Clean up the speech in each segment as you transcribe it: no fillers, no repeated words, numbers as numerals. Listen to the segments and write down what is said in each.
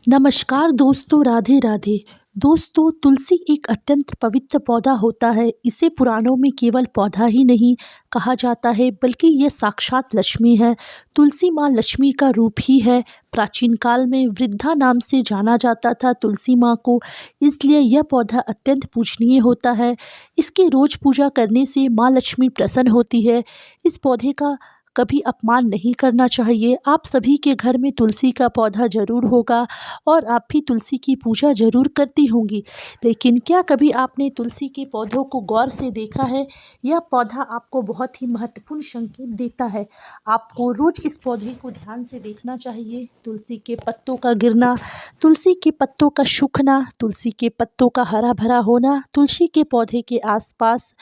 नमस्कार दोस्तों, राधे राधे। दोस्तों, तुलसी एक अत्यंत पवित्र पौधा होता है। इसे पुराणों में केवल पौधा ही नहीं कहा जाता है, बल्कि यह साक्षात लक्ष्मी है। तुलसी माँ लक्ष्मी का रूप ही है। प्राचीन काल में वृद्धा नाम से जाना जाता था तुलसी माँ को, इसलिए यह पौधा अत्यंत पूजनीय होता है। इसकी रोज पूजा करने से माँ लक्ष्मी प्रसन्न होती है। इस पौधे का कभी अपमान नहीं करना चाहिए। आप सभी के घर में तुलसी का पौधा ज़रूर होगा और आप भी तुलसी की पूजा ज़रूर करती होंगी। लेकिन क्या कभी आपने तुलसी के पौधों को गौर से देखा है? यह पौधा आपको बहुत ही महत्वपूर्ण संकेत देता है। आपको रोज़ इस पौधे को ध्यान से देखना चाहिए। तुलसी के पत्तों का गिरना, तुलसी के पत्तों का सूखना, तुलसी के पत्तों का हरा भरा होना, तुलसी के पौधे के आसपास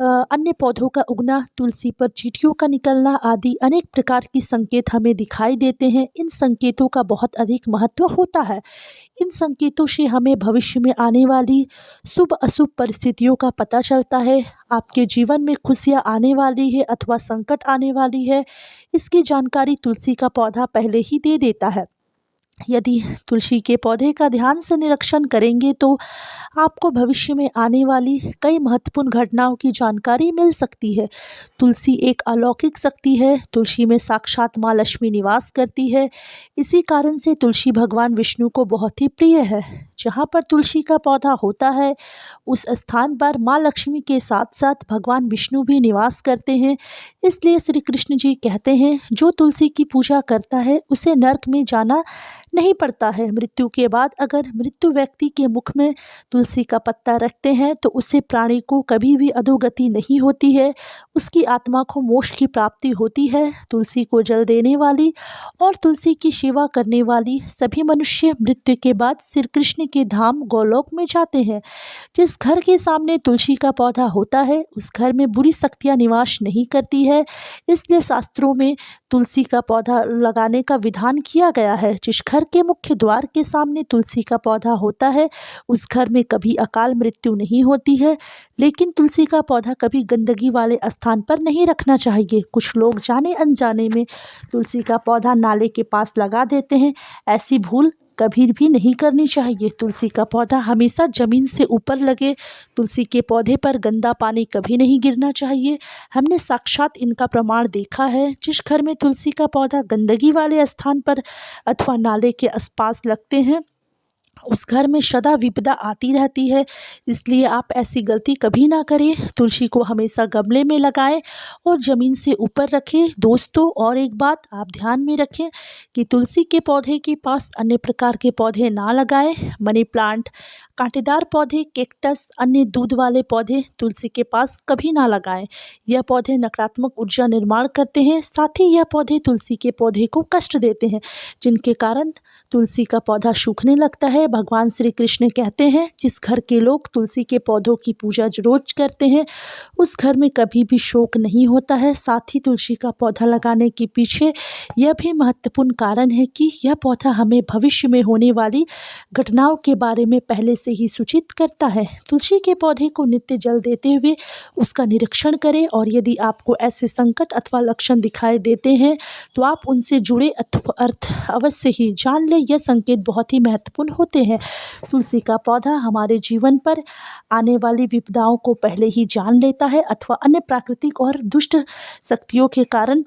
अन्य पौधों का उगना, तुलसी पर चींटियों का निकलना आदि अनेक प्रकार की संकेत हमें दिखाई देते हैं। इन संकेतों का बहुत अधिक महत्व होता है। इन संकेतों से हमें भविष्य में आने वाली शुभ अशुभ परिस्थितियों का पता चलता है। आपके जीवन में खुशियाँ आने वाली है अथवा संकट आने वाली है, इसकी जानकारी तुलसी का पौधा पहले ही दे देता है। यदि तुलसी के पौधे का ध्यान से निरीक्षण करेंगे तो आपको भविष्य में आने वाली कई महत्वपूर्ण घटनाओं की जानकारी मिल सकती है। तुलसी एक अलौकिक शक्ति है। तुलसी में साक्षात माँ लक्ष्मी निवास करती है। इसी कारण से तुलसी भगवान विष्णु को बहुत ही प्रिय है। जहाँ पर तुलसी का पौधा होता है, उस स्थान पर माँ लक्ष्मी के साथ साथ भगवान विष्णु भी निवास करते हैं। इसलिए श्री कृष्ण जी कहते हैं, जो तुलसी की पूजा करता है उसे नरक में जाना नहीं पड़ता है। मृत्यु के बाद अगर मृत्यु व्यक्ति के मुख में तुलसी का पत्ता रखते हैं तो उससे प्राणी को कभी भी अधोगति नहीं होती है, उसकी आत्मा को मोक्ष की प्राप्ति होती है। तुलसी को जल देने वाली और तुलसी की सेवा करने वाली सभी मनुष्य मृत्यु के बाद श्री कृष्ण के धाम गोलोक में जाते हैं। जिस घर के सामने तुलसी का पौधा होता है, उस घर में बुरी शक्तियाँ निवास नहीं करती है। इसलिए शास्त्रों में तुलसी का पौधा लगाने का विधान किया गया है। जिस घर के मुख्य द्वार के सामने तुलसी का पौधा होता है, उस घर में कभी अकाल मृत्यु नहीं होती है। लेकिन तुलसी का पौधा कभी गंदगी वाले स्थान पर नहीं रखना चाहिए। कुछ लोग जाने अनजाने में तुलसी का पौधा नाले के पास लगा देते हैं। ऐसी भूल कभी भी नहीं करनी चाहिए। तुलसी का पौधा हमेशा ज़मीन से ऊपर लगे। तुलसी के पौधे पर गंदा पानी कभी नहीं गिरना चाहिए। हमने साक्षात इनका प्रमाण देखा है। जिस घर में तुलसी का पौधा गंदगी वाले स्थान पर अथवा नाले के आसपास लगते हैं, उस घर में सदा विपदा आती रहती है। इसलिए आप ऐसी गलती कभी ना करें। तुलसी को हमेशा गमले में लगाएं और ज़मीन से ऊपर रखें। दोस्तों, और एक बात आप ध्यान में रखें कि तुलसी के पौधे के पास अन्य प्रकार के पौधे ना लगाएं। मनी प्लांट, कांटेदार पौधे, कैक्टस, अन्य दूध वाले पौधे तुलसी के पास कभी ना लगाएं। यह पौधे नकारात्मक ऊर्जा निर्माण करते हैं। साथ ही यह पौधे तुलसी के पौधे को कष्ट देते हैं, जिनके कारण तुलसी का पौधा सूखने लगता है। भगवान श्री कृष्ण कहते हैं, जिस घर के लोग तुलसी के पौधों की पूजा रोज करते हैं, उस घर में कभी भी शोक नहीं होता है। साथ ही तुलसी का पौधा लगाने के पीछे यह भी महत्वपूर्ण कारण है कि यह पौधा हमें भविष्य में होने वाली घटनाओं के बारे में पहले से ही सूचित करता है। तुलसी के पौधे को नित्य जल देते हुए उसका निरीक्षण करें, और यदि आपको ऐसे संकट अथवा लक्षण दिखाई देते हैं तो आप उनसे जुड़े अर्थ अवश्य ही जान लें। यह संकेत बहुत ही महत्वपूर्ण होते हैं। तुलसी का पौधा हमारे जीवन पर आने वाली विपदाओं को पहले ही जान लेता है अथवा अन्य प्राकृतिक और दुष्ट शक्तियों के कारण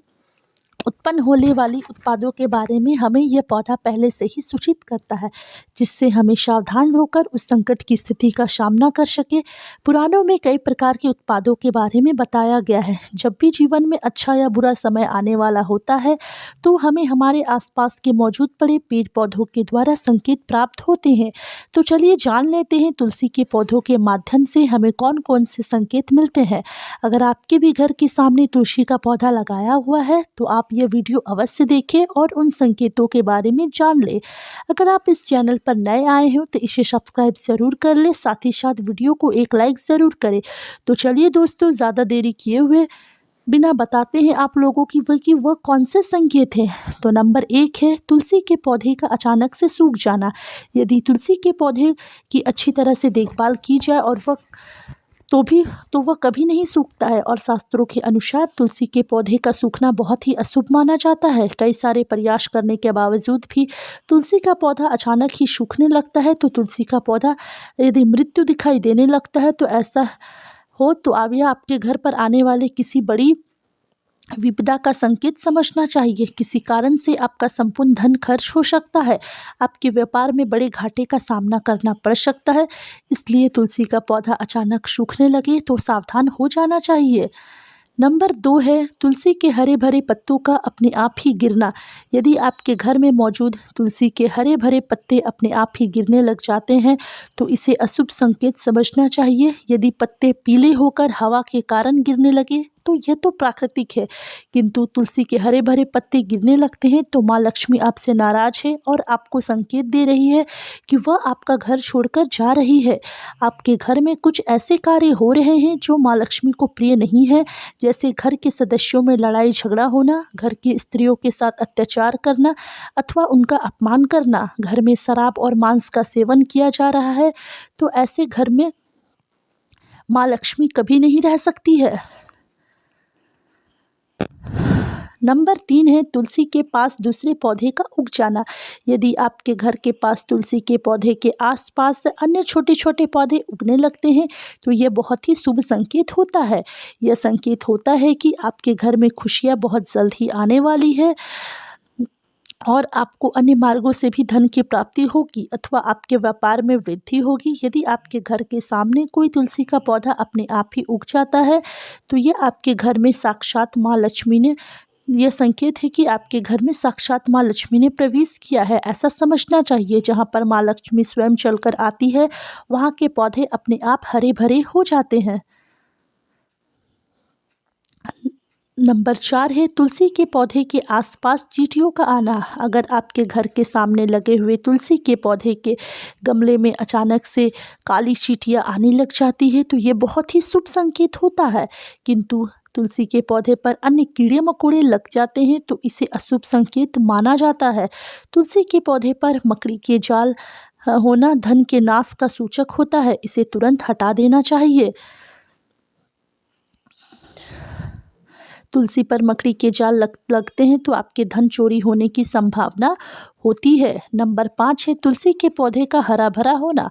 उत्पन्न होने वाली उत्पादों के बारे में हमें यह पौधा पहले से ही सूचित करता है, जिससे हमें सावधान होकर उस संकट की स्थिति का सामना कर सके। पुराणों में कई प्रकार के उत्पादों के बारे में बताया गया है। जब भी जीवन में अच्छा या बुरा समय आने वाला होता है तो हमें हमारे आसपास के मौजूद पड़े पेड़ पौधों के द्वारा संकेत प्राप्त होते हैं। तो चलिए जान लेते हैं तुलसी के पौधों के माध्यम से हमें कौन कौन से संकेत मिलते हैं। अगर आपके भी घर के सामने तुलसी का पौधा लगाया हुआ है तो आप यह वीडियो अवश्य देखें और उन संकेतों के बारे में जान लें। अगर आप इस चैनल पर नए आए हो तो इसे सब्सक्राइब ज़रूर कर लें, साथ ही साथ वीडियो को एक लाइक ज़रूर करें। तो चलिए दोस्तों, ज़्यादा देरी किए हुए बिना बताते हैं आप लोगों की वह कौन से संकेत हैं। तो नंबर 1 है तुलसी के पौधे का अचानक से सूख जाना। यदि तुलसी के पौधे की अच्छी तरह से देखभाल की जाए और वह तो वह कभी नहीं सूखता है और शास्त्रों के अनुसार तुलसी के पौधे का सूखना बहुत ही अशुभ माना जाता है। कई सारे प्रयास करने के बावजूद भी तुलसी का पौधा अचानक ही सूखने लगता है। तो तुलसी का पौधा यदि मृत्यु दिखाई देने लगता है तो ऐसा हो तो अब यह आपके घर पर आने वाले किसी बड़ी विपदा का संकेत समझना चाहिए। किसी कारण से आपका संपूर्ण धन खर्च हो सकता है, आपके व्यापार में बड़े घाटे का सामना करना पड़ सकता है। इसलिए तुलसी का पौधा अचानक सूखने लगे तो सावधान हो जाना चाहिए। नंबर 2 है तुलसी के हरे भरे पत्तों का अपने आप ही गिरना। यदि आपके घर में मौजूद तुलसी के हरे भरे पत्ते अपने आप ही गिरने लग जाते हैं तो इसे अशुभ संकेत समझना चाहिए। यदि पत्ते पीले होकर हवा के कारण गिरने लगे तो यह तो प्राकृतिक है, किंतु तुलसी के हरे भरे पत्ते गिरने लगते हैं तो माँ लक्ष्मी आपसे नाराज है और आपको संकेत दे रही है कि वह आपका घर छोड़कर जा रही है। आपके घर में कुछ ऐसे कार्य हो रहे हैं जो माँ लक्ष्मी को प्रिय नहीं है, जैसे घर के सदस्यों में लड़ाई झगड़ा होना, घर की स्त्रियों के साथ अत्याचार करना अथवा उनका अपमान करना, घर में शराब और मांस का सेवन किया जा रहा है। तो ऐसे घर में माँ लक्ष्मी कभी नहीं रह सकती है। नंबर 3 है तुलसी के पास दूसरे पौधे का उग जाना। यदि आपके घर के पास तुलसी के पौधे के आसपास अन्य छोटे छोटे पौधे उगने लगते हैं तो यह बहुत ही शुभ संकेत होता है। यह संकेत होता है कि आपके घर में खुशियां बहुत जल्द ही आने वाली है और आपको अन्य मार्गों से भी धन की प्राप्ति होगी अथवा आपके व्यापार में वृद्धि होगी। यदि आपके घर के सामने कोई तुलसी का पौधा अपने आप ही उग जाता है तो यह आपके घर में साक्षात माँ लक्ष्मी ने यह संकेत है कि आपके घर में साक्षात माँ लक्ष्मी ने प्रवेश किया है, ऐसा समझना चाहिए। जहाँ पर माँ लक्ष्मी स्वयं चलकर आती है वहाँ के पौधे अपने आप हरे भरे हो जाते हैं। नंबर 4 है तुलसी के पौधे के आसपास चींटियों का आना। अगर आपके घर के सामने लगे हुए तुलसी के पौधे के गमले में अचानक से काली चींटियां आने लग जाती है तो ये बहुत ही शुभ संकेत होता है, किंतु तुलसी के पौधे पर अन्य कीड़े मकोड़े लग जाते हैं तो इसे अशुभ संकेत माना जाता है। तुलसी के पौधे पर मकड़ी के जाल होना धन के नाश का सूचक होता है, इसे तुरंत हटा देना चाहिए। तुलसी पर मकड़ी के जाल लगते हैं तो आपके धन चोरी होने की संभावना होती है। नंबर 5 है तुलसी के पौधे का हरा भरा होना।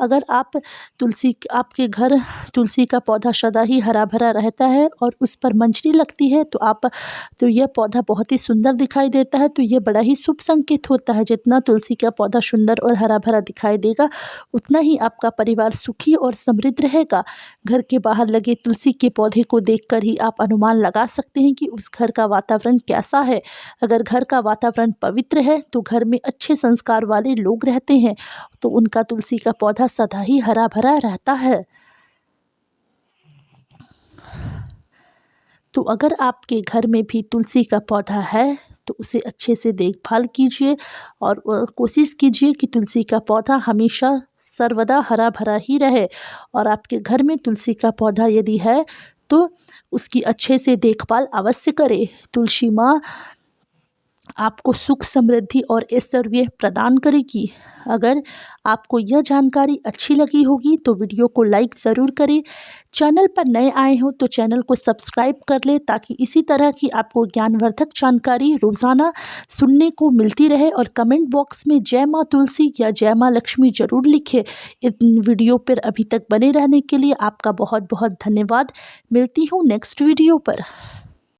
अगर आपके घर तुलसी का पौधा सदा ही हरा भरा रहता है और उस पर मंजरी लगती है तो यह पौधा बहुत ही सुंदर दिखाई देता है, तो यह बड़ा ही शुभ संकेत होता है। जितना तुलसी का पौधा सुंदर और हरा भरा दिखाई देगा उतना ही आपका परिवार सुखी और समृद्ध रहेगा। घर के बाहर लगे तुलसी के पौधे को देखकर ही आप अनुमान लगा सकते हैं कि उस घर का वातावरण कैसा है। अगर घर का वातावरण पवित्र है तो घर में अच्छे संस्कार वाले लोग रहते हैं तो उनका तुलसी का पौधा सदा ही हरा भरा रहता है। तो अगर आपके घर में भी तुलसी का पौधा है तो उसे अच्छे से देखभाल कीजिए और कोशिश कीजिए कि तुलसी का पौधा हमेशा सर्वदा हरा भरा ही रहे। और आपके घर में तुलसी का पौधा यदि है तो उसकी अच्छे से देखभाल अवश्य करें। तुलसी माँ आपको सुख समृद्धि और ऐश्वर्य प्रदान करेगी। अगर आपको यह जानकारी अच्छी लगी होगी तो वीडियो को लाइक ज़रूर करें। चैनल पर नए आए हो तो चैनल को सब्सक्राइब कर ले ताकि इसी तरह की आपको ज्ञानवर्धक जानकारी रोज़ाना सुनने को मिलती रहे। और कमेंट बॉक्स में जय माँ तुलसी या जय माँ लक्ष्मी ज़रूर लिखें। इन वीडियो पर अभी तक बने रहने के लिए आपका बहुत बहुत धन्यवाद। मिलती हूँ नेक्स्ट वीडियो पर।